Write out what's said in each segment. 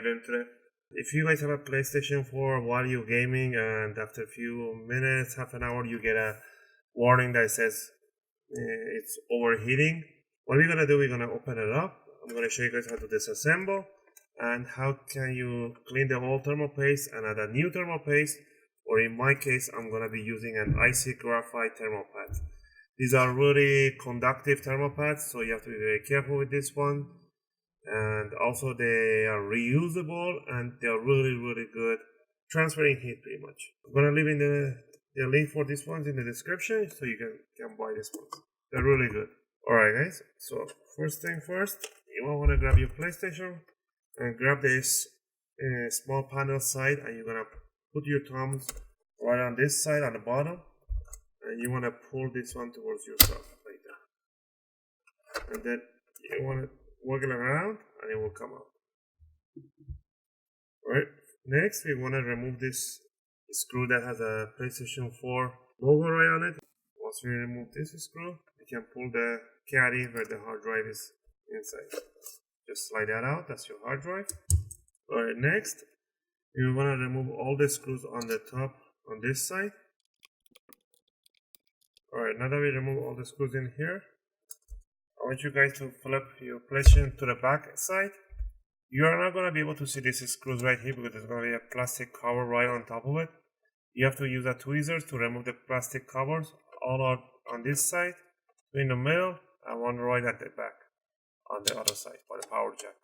learned today. If you guys have a PlayStation 4 while you're gaming and after a few minutes, half an hour, you get a warning that says it's overheating, what we're gonna do, we're gonna open it up. I'm gonna show you guys how to disassemble and how can you clean the old thermal paste and add a new thermal paste, or in my case, I'm gonna be using an IC graphite thermal pad. These are really conductive thermal pads, so you have to be very careful with this one. And also they are reusable and they're really good transferring heat pretty much. I'm gonna leave in the link for these ones in the description so you can buy these ones. They're really good. Alright guys, so first thing first, you want to grab your PlayStation and grab this small panel side, and you're gonna put your thumbs right on this side on the bottom, and you want to pull this one towards yourself like that, and then you want to wiggle around and it will come out. Alright, next we want to remove this screw that has a PlayStation 4 logo right on it. Once we remove this screw, we can pull the caddy where the hard drive is inside. Just slide that out, that's your hard drive. Alright, next we want to remove all the screws on the top on this side. Alright, now that we remove all the screws in here, I want you guys to flip your PlayStation to the back side. You are not going to be able to see these screws right here because there's going to be a plastic cover right on top of it. You have to use a tweezers to remove the plastic covers. All are on this side, two in the middle, and one right at the back on the other side for the power jack.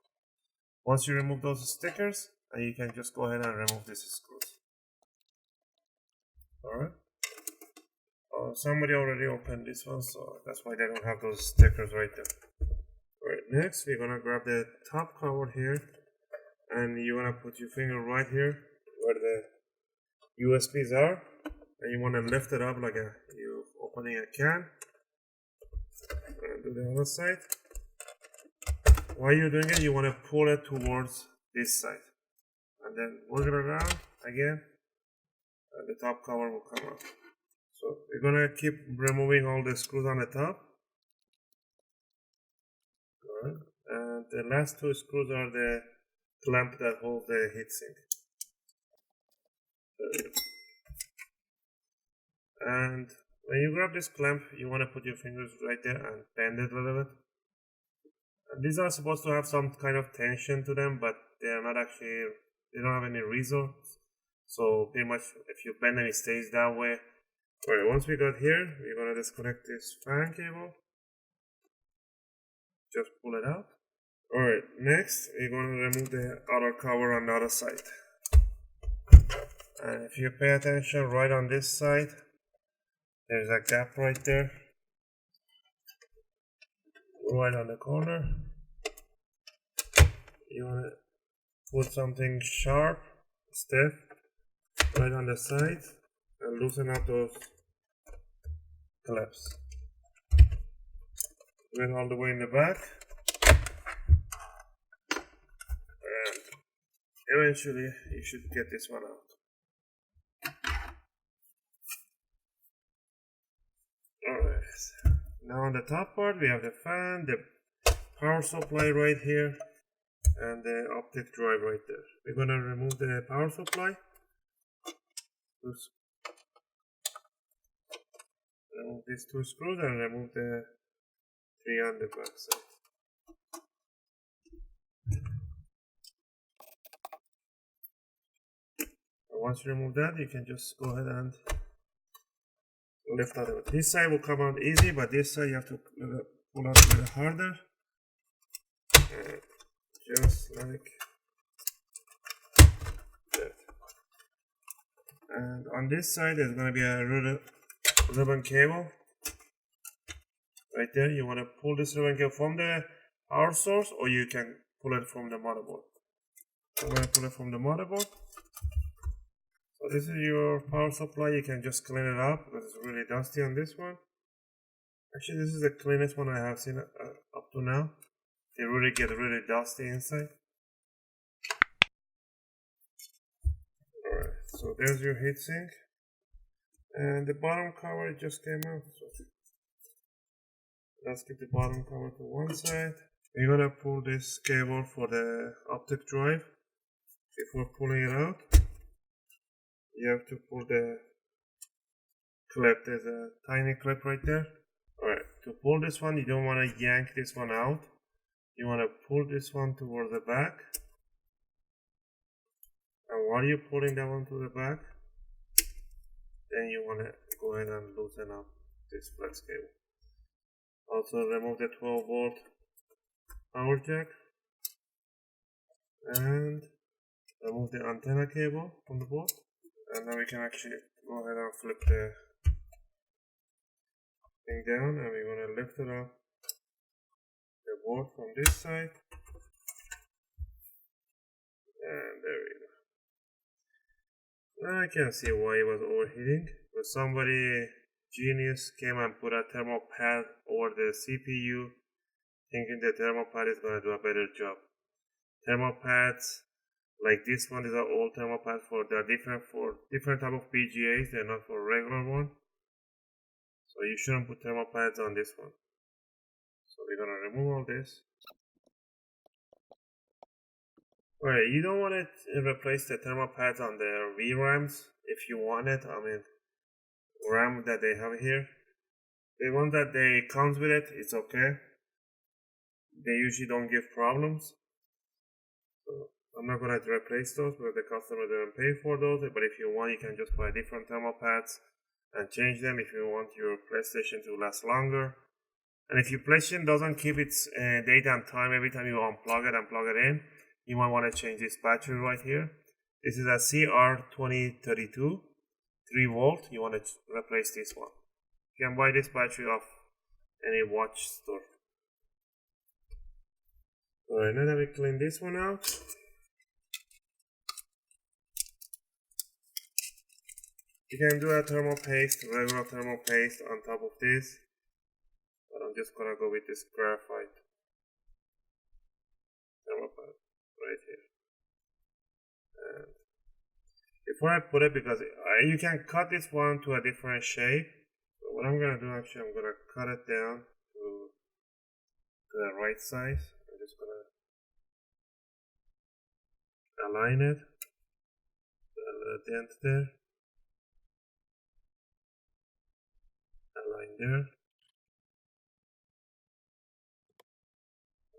Once you remove those stickers, and you can just go ahead and remove these screws. Alright. Somebody already opened this one, so that's why they don't have those stickers right there. Alright, next we're gonna grab the top cover here, and you wanna put your finger right here where the USBs are, and you wanna lift it up like you opening a can. And do the other side. While you're doing it, you wanna pull it towards this side, and then wiggle it around again, and the top cover will come out. So we're gonna keep removing all the screws on the top. Alright. And the last two screws are the clamp that holds the heatsink. And when you grab this clamp, you want to put your fingers right there and bend it a little bit. And these are supposed to have some kind of tension to them, but they are not actually, they don't have any results. So pretty much if you bend them, it stays that way. Alright, once we got here, we're gonna disconnect this fan cable. Just pull it out. Alright, next we're gonna remove the outer cover on the other side. And if you pay attention, right on this side, there's a gap right there. Right on the corner. You wanna put something sharp, stiff, right on the side, and loosen up those clips. Do it all the way in the back, and eventually you should get this one out. Alright, now on the top part we have the fan, the power supply right here, and the optic drive right there. We're gonna remove the power supply. Remove these two screws and remove the three on the back side. And once you remove that, you can just go ahead and lift out of it. This side will come out easy, but this side you have to pull out a little harder. Just like that. And on this side, there's going to be a ribbon cable right there. You want to pull this ribbon cable from the power source, or you can pull it from the motherboard. I'm going to pull it from the motherboard. So this is your power supply. You can just clean it up because it's really dusty on this one. Actually, this is the cleanest one I have seen up to now. They really get really dusty inside. Alright, so there's your heatsink. And the bottom cover just came out. So let's keep the bottom cover to one side. We're gonna pull this cable for the optic drive. before pulling it out, you have to pull the clip. There's a tiny clip right there. Alright, to pull this one, you don't want to yank this one out. You want to pull this one towards the back. And while you're pulling that one to the back, then you want to go ahead and loosen up this flex cable. Also remove the 12-volt power jack and remove the antenna cable from the board. And now we can actually go ahead and flip the thing down, and we're going to lift it up the board from this side. And there we go. Now I can see why it was overheating. But somebody genius came and put a thermal pad over the CPU, thinking the thermal pad is going to do a better job. Thermal pads like this one is an old thermal pad they're different for different type of PGAs. They're not for regular one. So you shouldn't put thermal pads on this one. So we're going to remove all this. Alright, you don't want to replace the thermal pads on the VRAMs if you want it. I mean, RAM that they have here. The one that they comes with it's okay. They usually don't give problems. So I'm not going to replace those because the customer didn't pay for those. But if you want, you can just buy different thermal pads and change them if you want your PlayStation to last longer. And if your PlayStation doesn't keep its date and time every time you unplug it and plug it in, you might want to change this battery right here. This is a CR2032, 3 volt. You want to replace this one. You can buy this battery off any watch store. Alright, now that we clean this one out, you can do a thermal paste, regular thermal paste on top of this. But I'm just gonna go with this graphite thermal pad right here. And before I put it, because you can cut this one to a different shape. So what I'm gonna do, actually, I'm gonna cut it down to the right size. I'm just gonna align it. A little dent there. Align there.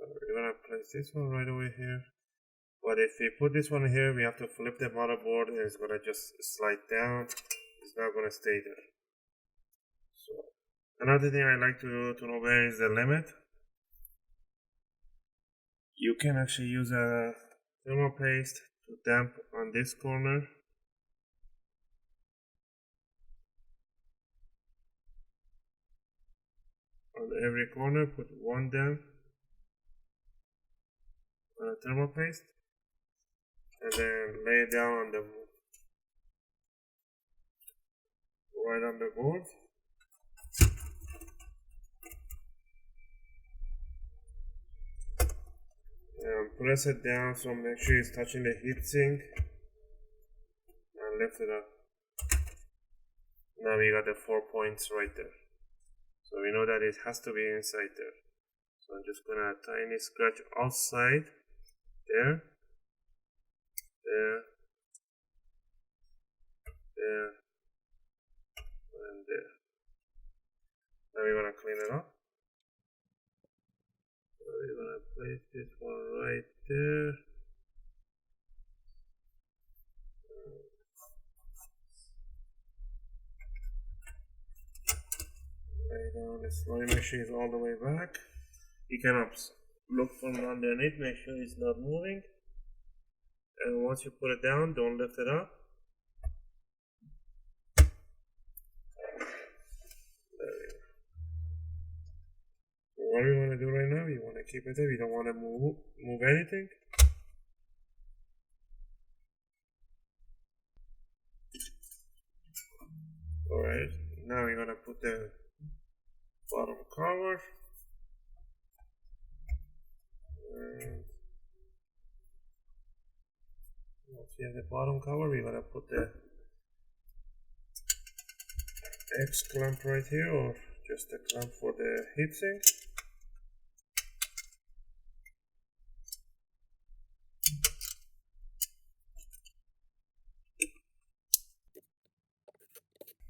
We're gonna place this one right over here. But if we put this one here, we have to flip the motherboard and it's gonna just slide down. It's not gonna stay there. So another thing I like to do to know where is the limit. You can actually use a thermal paste to damp on this corner. On every corner, put one damp on a thermal paste. And then lay it down on the right on the board. And press it down so make sure it's touching the heatsink. And lift it up. Now we got the 4 points right there. So we know that it has to be inside there. So I'm just gonna tiny scratch outside there. There, there, and there. Now we're gonna clean it up. So we're gonna place this one right there. Lay down the slime machine is all the way back. You can look from underneath, make sure it's not moving. And once you put it down, don't lift it up. There we go. So what we want to do right now, you want to keep it there. You don't want to move anything. Alright, now we're going to put the bottom cover. And once we have the bottom cover, we're going to put the X clamp right here, or just a clamp for the heatsink.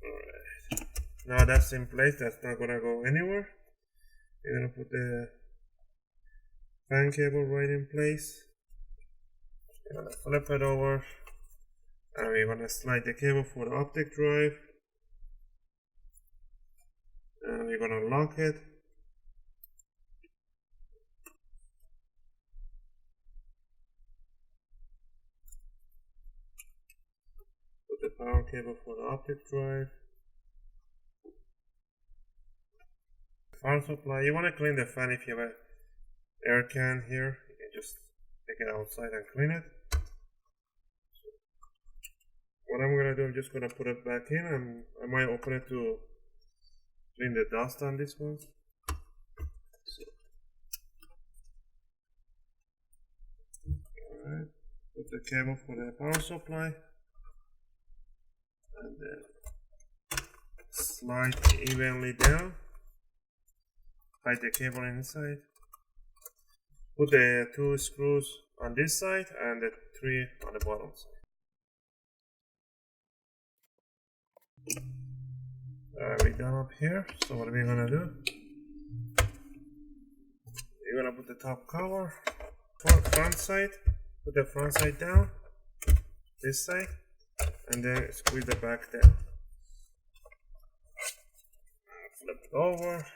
Alright. Now that's in place, that's not gonna go anywhere. We're gonna put the fan cable right in place. We're gonna flip it over and we're gonna slide the cable for the optic drive. And we're gonna lock it. Put the power cable for the optic drive. Power supply. You want to clean the fan if you have an air can here. You can just take it outside and clean it. What I'm gonna do, I'm just gonna put it back in, and I might open it to clean the dust on this one. Alright, put the cable for the power supply, and then slide evenly down. Hide the cable inside. Put the 2 screws on this side and the 3 on the bottom side. We're done up here. So what are we gonna do? We're gonna put the top cover for front side. Put the front side down, this side, and then squeeze the back down. Flip it over.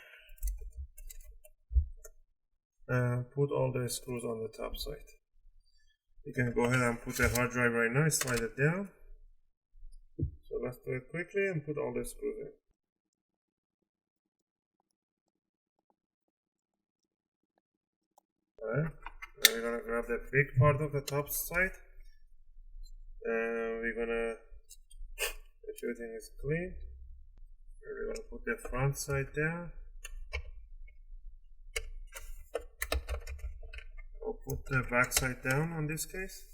And put all the screws on the top side. You can go ahead and put the hard drive right now, slide it down. So let's do it quickly and put all the screws in. Alright, now we're gonna grab the big part of the top side. We're gonna make sure everything is clean. And we're gonna put the front side down. Put the back side down on this case,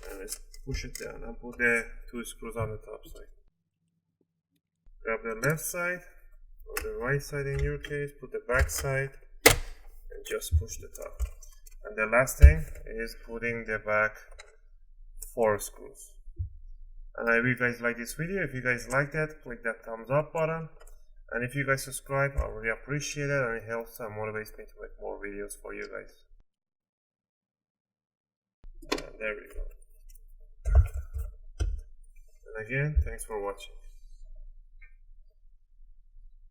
and let's push it down and put the 2 screws on the top side. Grab the left side, or the right side in your case, put the back side, and just push the top. And the last thing is putting the back 4 screws. And I hope you guys like this video. If you guys like that, click that thumbs up button. And if you guys subscribe, I really appreciate it, and it helps and motivates me to make more videos for you guys. And there we go. And again, thanks for watching.